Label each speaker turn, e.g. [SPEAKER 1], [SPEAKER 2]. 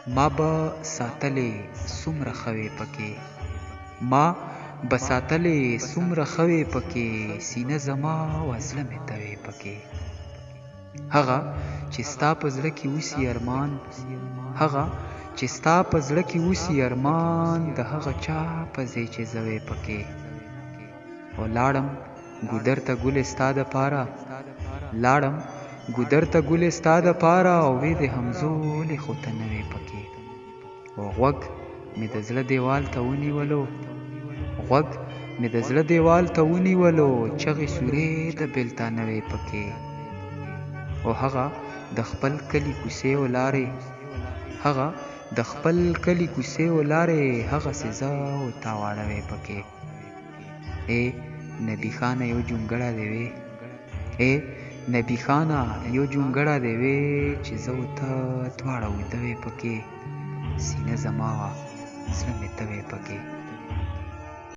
[SPEAKER 1] ما به ساتلې څومره خوې پکې، ما به ساتلې څومره خوې پکې، سینه زما وزله مې توې پکې. هغه چې ستا په زړه کې اوسي ارمان، هغه چې ستا په زړه کې اوسي ارمان، د هغه چا په ځای چې زوې پکې. ولاړم ګودر ته ګلې ستا د پاره، لاړم ګودر ته ګلې ستا د پاره، او وې د همزولې خو ته نه وې پکې. او غوږ مې د زړه دیوال ته ونیولو، غوږ مې د زړه دیوال ته ونیولو، چغې سورې د بېلتا نه وې پکې. او هغه د خپل کلي کوڅې ولاړې، هغه د خپل کلي کوڅې ولاړې، هغسې زه او تا واړه وې پکې. ای نبي خانه یو جونګړه دې وې، ای نبي خانه یو جونګړه دې وې، چې زه او ته دواړه ویده وې پکې، سینه زما وه زړه مې ته وې پکې.